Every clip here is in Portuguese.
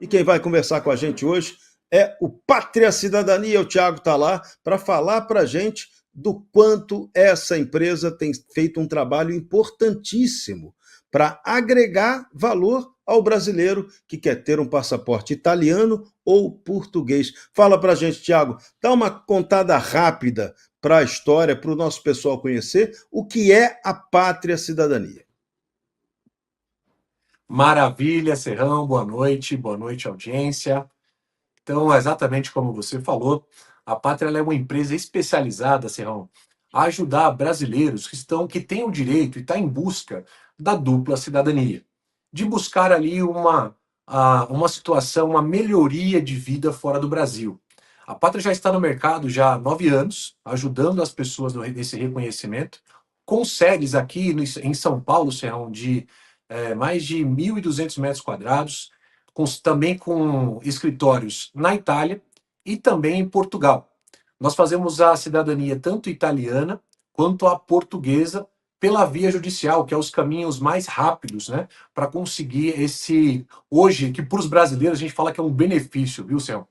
E quem vai conversar com a gente hoje é o Pátria Cidadania. O Tiago está lá para falar para a gente do quanto essa empresa tem feito um trabalho importantíssimo para agregar valor ao brasileiro que quer ter um passaporte italiano ou português. Fala para a gente, Tiago, dá uma contada rápida para a história, para o nosso pessoal conhecer o que é a Pátria Cidadania. Maravilha, Serrão, boa noite, audiência. Então, exatamente como você falou, a Pátria ela é uma empresa especializada, Serrão, a ajudar brasileiros que têm o direito e estão em busca da dupla cidadania, de buscar ali uma situação, uma melhoria de vida fora do Brasil. A Pátria já está no mercado já há 9 anos, ajudando as pessoas nesse reconhecimento, com sedes aqui em São Paulo, Serrão, de mais de 1.200 metros quadrados, também com escritórios na Itália e também em Portugal. Nós fazemos a cidadania tanto italiana quanto a portuguesa pela via judicial, que é os caminhos mais rápidos, né, para conseguir hoje, que para os brasileiros a gente fala que é um benefício, viu, Céu?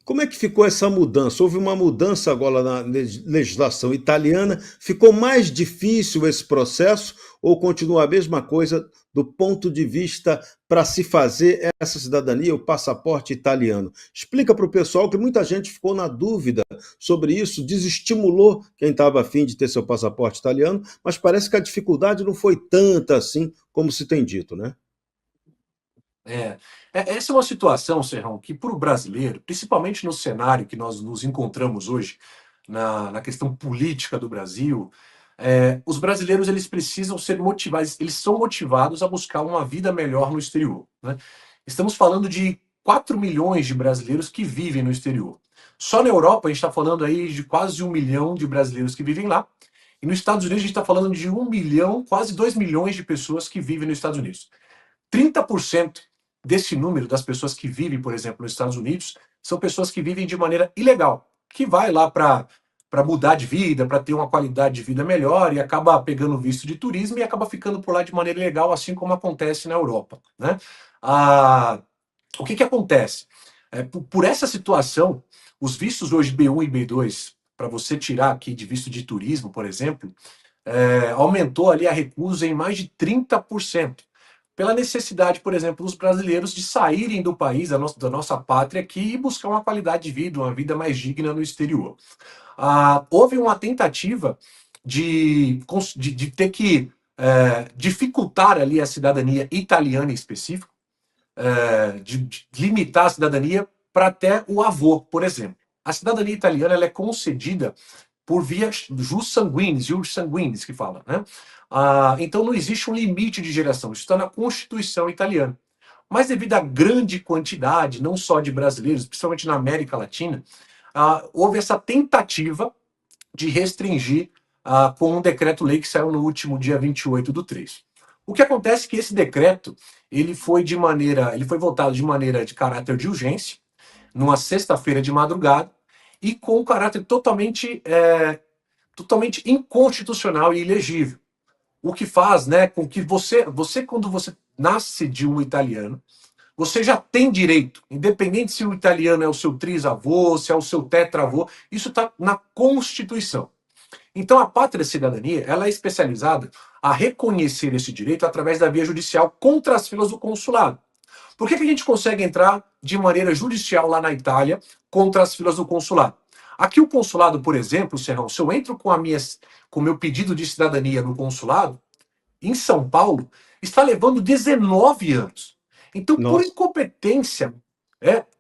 Como é que ficou essa mudança? Houve uma mudança agora na legislação italiana? Ficou mais difícil esse processo ou continua a mesma coisa do ponto de vista para se fazer essa cidadania, o passaporte italiano? Explica para o pessoal que muita gente ficou na dúvida sobre isso, desestimulou quem estava afim de ter seu passaporte italiano, mas parece que a dificuldade não foi tanta assim como se tem dito, né? É, essa é uma situação, Serrão, que para o brasileiro, principalmente no cenário que nós nos encontramos hoje, na questão política do Brasil, os brasileiros eles precisam ser motivados, eles são motivados a buscar uma vida melhor no exterior, né? Estamos falando de 4 milhões de brasileiros que vivem no exterior. Só na Europa a gente está falando aí de quase 1 milhão de brasileiros que vivem lá, e nos Estados Unidos a gente está falando de 1 milhão, quase 2 milhões de pessoas que vivem nos Estados Unidos. 30% desse número das pessoas que vivem, por exemplo, nos Estados Unidos, são pessoas que vivem de maneira ilegal, que vai lá para mudar de vida, para ter uma qualidade de vida melhor e acaba pegando visto de turismo e acaba ficando por lá de maneira ilegal, assim como acontece na Europa, né? Ah, o que acontece? Por essa situação, os vistos hoje B1 e B2, para você tirar aqui de visto de turismo, por exemplo, aumentou ali a recusa em mais de 30% pela necessidade, por exemplo, dos brasileiros de saírem do país, da nossa pátria aqui, e buscar uma qualidade de vida, uma vida mais digna no exterior. Houve uma tentativa de ter que dificultar ali a cidadania italiana em específico, de limitar a cidadania para até o avô, por exemplo. A cidadania italiana ela é concedida por via jus sanguinis que fala, né? Então não existe um limite de geração, isso está na Constituição italiana. Mas devido à grande quantidade, não só de brasileiros, principalmente na América Latina, houve essa tentativa de restringir com um decreto-lei que saiu no último dia 28/3. O que acontece é que esse decreto ele foi votado de maneira de caráter de urgência, numa sexta-feira de madrugada, e com um caráter totalmente inconstitucional e ilegível. O que faz, né, com que quando você nasce de um italiano, você já tem direito, independente se o italiano é o seu trisavô, se é o seu tetravô, isso está na Constituição. Então a pátria cidadania, ela é especializada a reconhecer esse direito através da via judicial contra as filas do consulado. Por que a gente consegue entrar de maneira judicial lá na Itália contra as filas do consulado? Aqui o consulado, por exemplo, Serrão, se eu entro com o meu pedido de cidadania no consulado, em São Paulo, está levando 19 anos. Então, Nossa.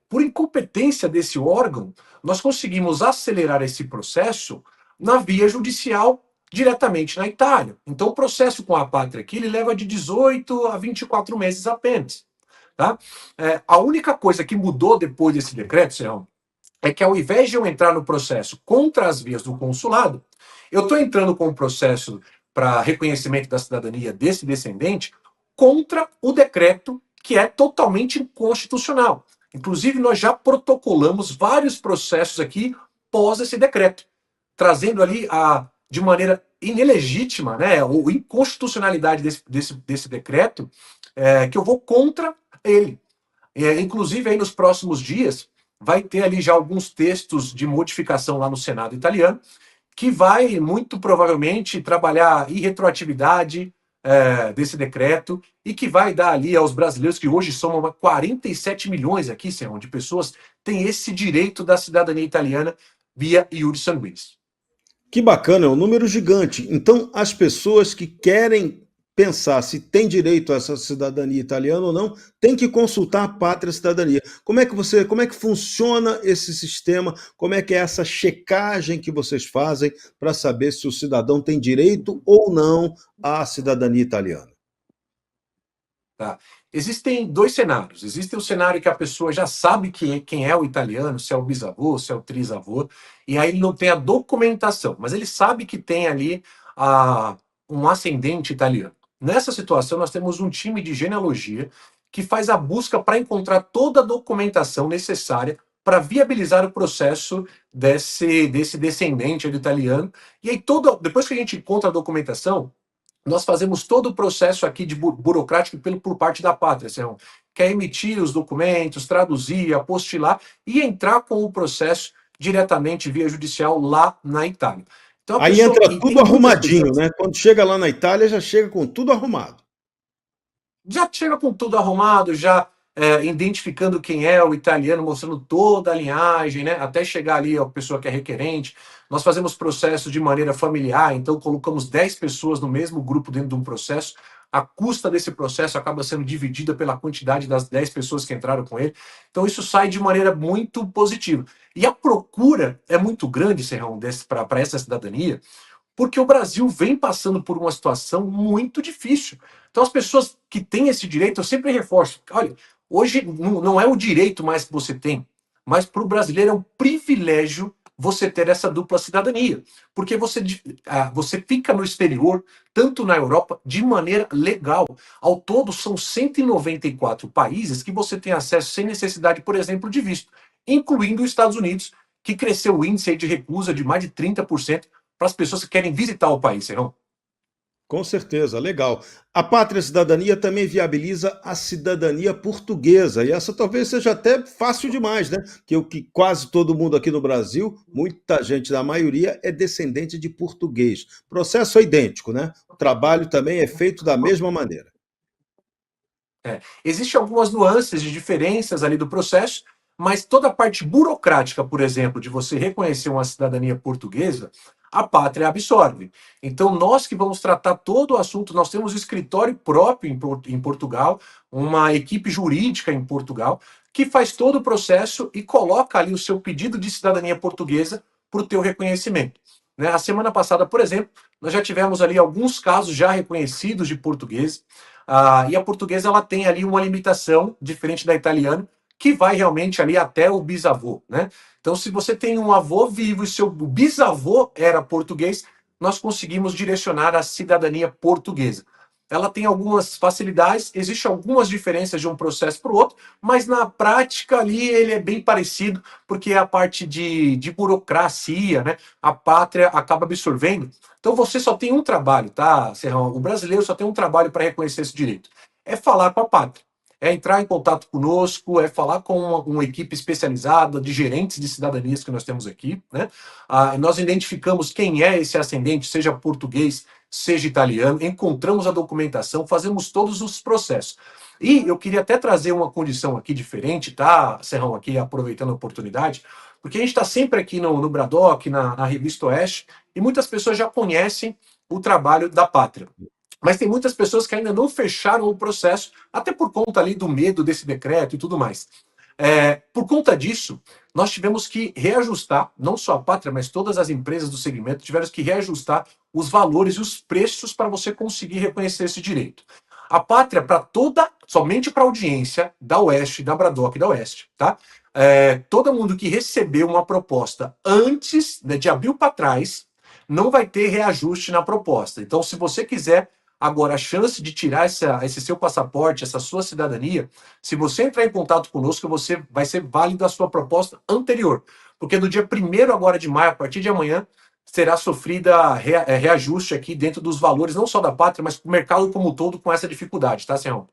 por incompetência desse órgão, nós conseguimos acelerar esse processo na via judicial diretamente na Itália. Então, o processo com a pátria aqui ele leva de 18 a 24 meses apenas. Tá? A única coisa que mudou depois desse decreto, Serrão, é que ao invés de eu entrar no processo contra as vias do consulado, eu estou entrando com um processo para reconhecimento da cidadania desse descendente contra o decreto que é totalmente inconstitucional. Inclusive, nós já protocolamos vários processos aqui pós esse decreto, trazendo ali de maneira inelegítima, né, ou inconstitucionalidade desse decreto, que eu vou contra ele. Inclusive, aí nos próximos dias, vai ter ali já alguns textos de modificação lá no Senado italiano, que vai muito provavelmente trabalhar em retroatividade desse decreto e que vai dar ali aos brasileiros, que hoje somam 47 milhões aqui, Serrão, de pessoas, tem esse direito da cidadania italiana via iure sanguinis. Que bacana, é um número gigante. Então, as pessoas que querem pensar se tem direito a essa cidadania italiana ou não, tem que consultar a Pátria Cidadania. Como é que funciona esse sistema? Como é que é essa checagem que vocês fazem para saber se o cidadão tem direito ou não à cidadania italiana? Tá? Existem dois cenários. Existe o cenário que a pessoa já sabe quem é o italiano, se é o bisavô, se é o trisavô, e aí ele não tem a documentação, mas ele sabe que tem ali um ascendente italiano. Nessa situação, nós temos um time de genealogia que faz a busca para encontrar toda a documentação necessária para viabilizar o processo desse descendente do italiano. E aí, depois que a gente encontra a documentação, nós fazemos todo o processo aqui de burocrático por parte da pátria, Serrão, que é emitir os documentos, traduzir, apostilar e entrar com o processo diretamente via judicial lá na Itália. Então a Aí pessoa, entra e tudo tem muitas arrumadinho, pessoas, né? Quando chega lá na Itália, já chega com tudo arrumado. já chega com tudo arrumado, já identificando quem é o italiano, mostrando toda a linhagem, né, até chegar ali a pessoa que é requerente. Nós fazemos processos de maneira familiar, então colocamos 10 pessoas no mesmo grupo dentro de um processo. A custa desse processo acaba sendo dividida pela quantidade das 10 pessoas que entraram com ele. Então isso sai de maneira muito positiva. E a procura é muito grande, Serrão, para essa cidadania, porque o Brasil vem passando por uma situação muito difícil. Então, as pessoas que têm esse direito, eu sempre reforço: olha, hoje não é o direito mais que você tem, mas para o brasileiro é um privilégio você ter essa dupla cidadania, porque você fica no exterior, tanto na Europa, de maneira legal. Ao todo, são 194 países que você tem acesso sem necessidade, por exemplo, de visto, incluindo os Estados Unidos, que cresceu o índice de recusa de mais de 30% para as pessoas que querem visitar o país, Serrão. Com certeza, legal. A Pátria Cidadania também viabiliza a cidadania portuguesa, e essa talvez seja até fácil demais, né? Que o que quase todo mundo aqui no Brasil, muita gente, da maioria, é descendente de português. Processo é idêntico, né? O trabalho também é feito da mesma maneira. Existem algumas nuances de diferenças ali do processo, mas toda a parte burocrática, por exemplo, de você reconhecer uma cidadania portuguesa, a pátria absorve. Então, nós que vamos tratar todo o assunto, nós temos um escritório próprio em Portugal, uma equipe jurídica em Portugal, que faz todo o processo e coloca ali o seu pedido de cidadania portuguesa para o teu reconhecimento. Né? A semana passada, por exemplo, nós já tivemos ali alguns casos já reconhecidos de português, e a portuguesa ela tem ali uma limitação diferente da italiana, que vai realmente ali até o bisavô, né? Então, se você tem um avô vivo e seu bisavô era português, nós conseguimos direcionar a cidadania portuguesa. Ela tem algumas facilidades, existem algumas diferenças de um processo para o outro, mas na prática ali ele é bem parecido, porque é a parte de burocracia, né? A pátria acaba absorvendo. Então você só tem um trabalho, tá, Serrão? O brasileiro só tem um trabalho para reconhecer esse direito. É falar com a pátria. É entrar em contato conosco, é falar com uma equipe especializada de gerentes de cidadanias que nós temos aqui, né? Nós identificamos quem é esse ascendente, seja português, seja italiano, encontramos a documentação, fazemos todos os processos. E eu queria até trazer uma condição aqui diferente, tá, Serrão, aqui aproveitando a oportunidade, porque a gente está sempre aqui no Bradock, na Revista Oeste, e muitas pessoas já conhecem o trabalho da pátria. Mas tem muitas pessoas que ainda não fecharam o processo, até por conta ali do medo desse decreto e tudo mais. Por conta disso, nós tivemos que reajustar, não só a Pátria, mas todas as empresas do segmento tiveram que reajustar os valores e os preços para você conseguir reconhecer esse direito. A Pátria, somente para a audiência da Oeste, da Bradock e da Oeste, tá? Todo mundo que recebeu uma proposta antes, né, de abril para trás, não vai ter reajuste na proposta. Então, se você quiser agora a chance de tirar esse seu passaporte, essa sua cidadania, se você entrar em contato conosco, você vai ser válido a sua proposta anterior. Porque no dia 1º agora de maio, a partir de amanhã, será sofrida reajuste aqui dentro dos valores, não só da pátria, mas do mercado como um todo, com essa dificuldade, tá, Serrão?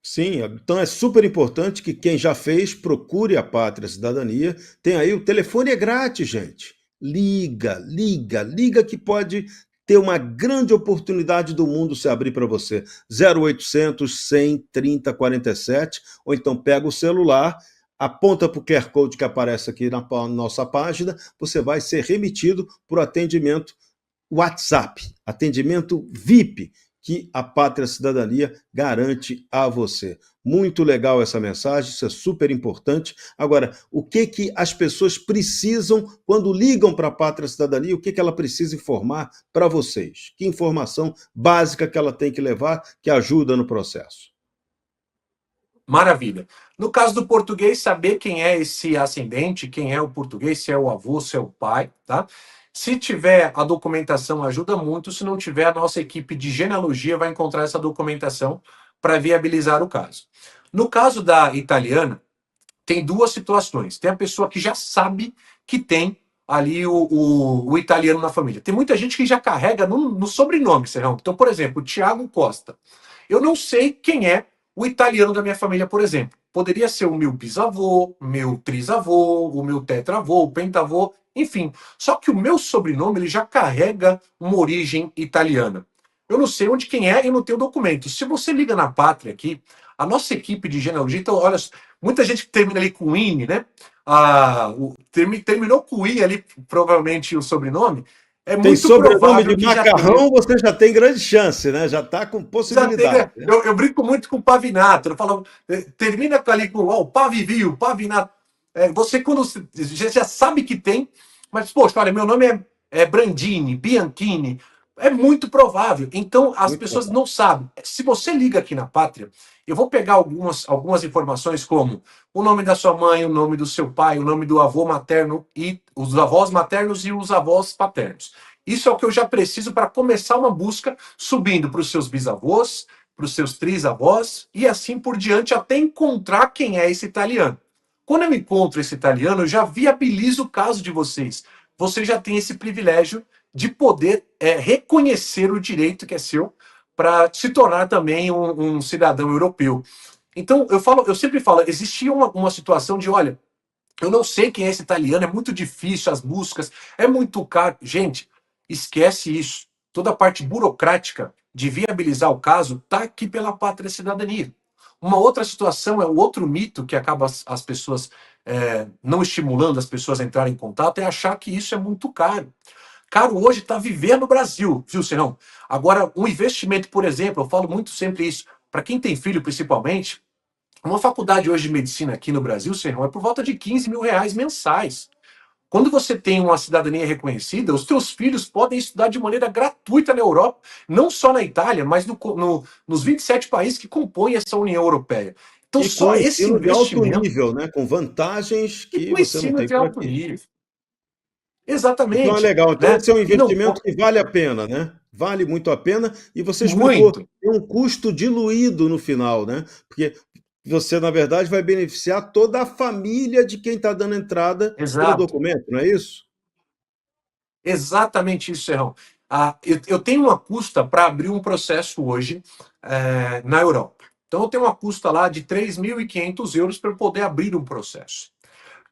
Sim, então é super importante que quem já fez procure a Pátria Cidadania. Tem aí o telefone é grátis, gente. Liga, liga, liga que pode ter uma grande oportunidade do mundo se abrir para você. 0800 100 30 47, ou então pega o celular, aponta para o QR Code que aparece aqui na nossa página, você vai ser remetido para o atendimento WhatsApp, atendimento VIP, que a Pátria Cidadania garante a você. Muito legal essa mensagem, isso é super importante. Agora, o que que as pessoas precisam quando ligam para a Pátria Cidadania? O que que ela precisa informar para vocês? Que informação básica que ela tem que levar que ajuda no processo? Maravilha. No caso do português, saber quem é esse ascendente, quem é o português, se é o avô, se é o pai, tá? Se tiver a documentação, ajuda muito. Se não tiver, a nossa equipe de genealogia vai encontrar essa documentação para viabilizar o caso. No caso da italiana, tem duas situações. Tem a pessoa que já sabe que tem ali o italiano na família. Tem muita gente que já carrega no sobrenome, Serrão. Então, por exemplo, o Tiago Costa. Eu não sei quem é o italiano da minha família, por exemplo. Poderia ser o meu bisavô, meu trisavô, o meu tetravô, o pentavô, enfim. Só que o meu sobrenome ele já carrega uma origem italiana. Eu não sei onde quem é e não tenho documento. Se você liga na Pátria aqui, a nossa equipe de genealogia, então, olha, muita gente que termina ali com INE, né? Terminou com I ali, provavelmente o sobrenome, é Tem muito sobrenome provável de que já tenha. macarrão, você já tem grande chance, né? Já está com Já tem, possibilidade, né? né? Eu brinco muito com o Pavinato. Eu falo, termina ali com o Pavivio, Pavinato. Você, quando já sabe que tem, mas, poxa, olha, meu nome é Brandini, Bianchini. É muito provável. Então, as Muito pessoas legal. não sabem. Se você liga aqui na Pátria, eu vou pegar algumas informações, como o nome da sua mãe, o nome do seu pai, o nome do avô materno, e os avós maternos e os avós paternos. Isso é o que eu já preciso para começar uma busca subindo para os seus bisavós, para os seus trisavós e assim por diante, até encontrar quem é esse italiano. Quando eu encontro esse italiano, eu já viabilizo o caso de vocês. Você já tem esse privilégio de poder reconhecer o direito que é seu para se tornar também um cidadão europeu. Então, eu sempre falo, existia uma situação de, olha, eu não sei quem é esse italiano, é muito difícil as buscas, é muito caro. Gente, esquece isso. Toda a parte burocrática de viabilizar o caso está aqui pela Pátria Cidadania. Uma outra situação, é o outro mito que acaba as pessoas não estimulando as pessoas a entrarem em contato, é achar que isso é muito caro. Caro hoje está viver no Brasil, viu, Serrão? Agora, um investimento, por exemplo, eu falo muito sempre isso, para quem tem filho principalmente, uma faculdade hoje de medicina aqui no Brasil, Serrão, é por volta de R$ 15.000 mensais. Quando você tem uma cidadania reconhecida, os teus filhos podem estudar de maneira gratuita na Europa, não só na Itália, mas nos 27 países que compõem essa União Europeia. Então, E com só esse ensino de alto investimento nível, né? Com vantagens e que com você não ensino tem de por alto aqui. nível. Então é Exatamente. legal. Então Né? esse é um E não, investimento que vale a pena, né? Vale muito a pena. E você explicou, muito. tem um custo diluído no final, né? Porque você, na verdade, vai beneficiar toda a família de quem está dando entrada pelo Exato. documento, não é isso? Exatamente isso, Serrão. Eu tenho uma custa para abrir um processo hoje na Europa. Então, eu tenho uma custa lá de 3.500 euros para poder abrir um processo.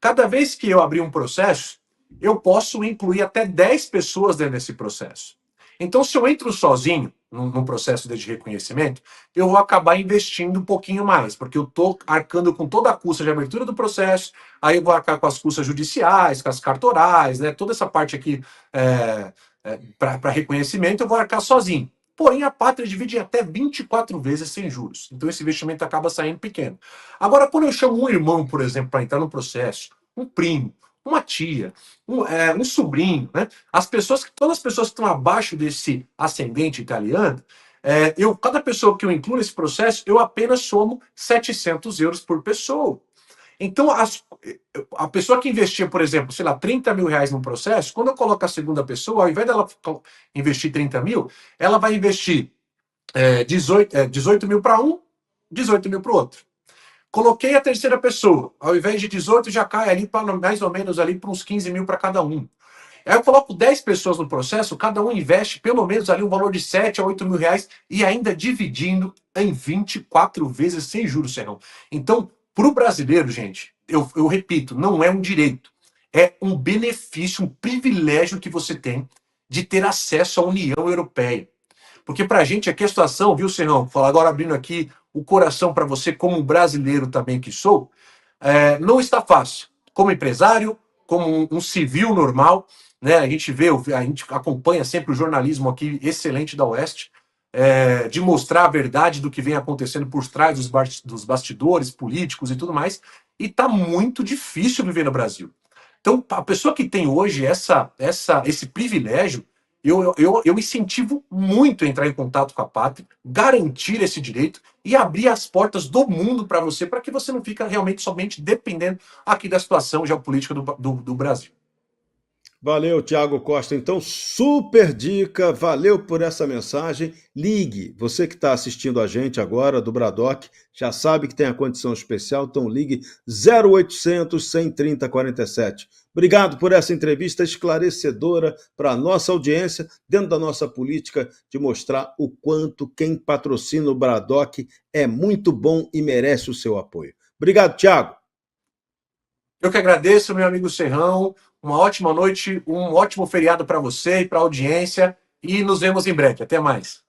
Cada vez que eu abrir um processo, eu posso incluir até 10 pessoas dentro desse processo. Então, se eu entro sozinho num processo de reconhecimento, eu vou acabar investindo um pouquinho mais, porque eu estou arcando com toda a custa de abertura do processo, aí eu vou arcar com as custas judiciais, com as cartorais, né, toda essa parte aqui para reconhecimento, eu vou arcar sozinho. Porém, a pátria divide em até 24 vezes sem juros. Então, esse investimento acaba saindo pequeno. Agora, quando eu chamo um irmão, por exemplo, para entrar no processo, um primo, uma tia, um sobrinho, né? Todas as pessoas que estão abaixo desse ascendente italiano, cada pessoa que eu incluo nesse processo, eu apenas somo 700 euros por pessoa. Então, a pessoa que investia, por exemplo, sei lá, 30 mil reais num processo, quando eu coloco a segunda pessoa, ao invés dela investir 30 mil, ela vai investir 18 mil para um, 18 mil para o outro. Coloquei a terceira pessoa, ao invés de 18, já cai ali para mais ou menos ali para uns 15 mil para cada um. Aí eu coloco 10 pessoas no processo, cada um investe pelo menos ali um valor de 7 a 8 mil reais e ainda dividindo em 24 vezes sem juros, Serrão. Então, para o brasileiro, gente, eu repito, não é um direito, é um benefício, um privilégio que você tem de ter acesso à União Europeia. Porque para a gente aqui a situação, viu, Serrão? Vou falar agora abrindo aqui o coração para você, como um brasileiro também que sou, não está fácil. Como empresário, como um civil normal, né? A gente vê, a gente acompanha sempre o jornalismo aqui excelente da Oeste, de mostrar a verdade do que vem acontecendo por trás dos bastidores políticos e tudo mais. E está muito difícil viver no Brasil. Então, a pessoa que tem hoje esse privilégio, eu incentivo muito a entrar em contato com a pátria, garantir esse direito e abrir as portas do mundo para você, para que você não fique realmente somente dependendo aqui da situação geopolítica do Brasil. Valeu, Tiago Costa. Então, super dica, valeu por essa mensagem. Ligue, você que está assistindo a gente agora do Bradock, já sabe que tem a condição especial, então ligue 0800 130 47. Obrigado por essa entrevista esclarecedora para a nossa audiência, dentro da nossa política, de mostrar o quanto quem patrocina o Bradock é muito bom e merece o seu apoio. Obrigado, Tiago. Eu que agradeço, meu amigo Serrão. Uma ótima noite, um ótimo feriado para você e para a audiência. E nos vemos em breve. Até mais.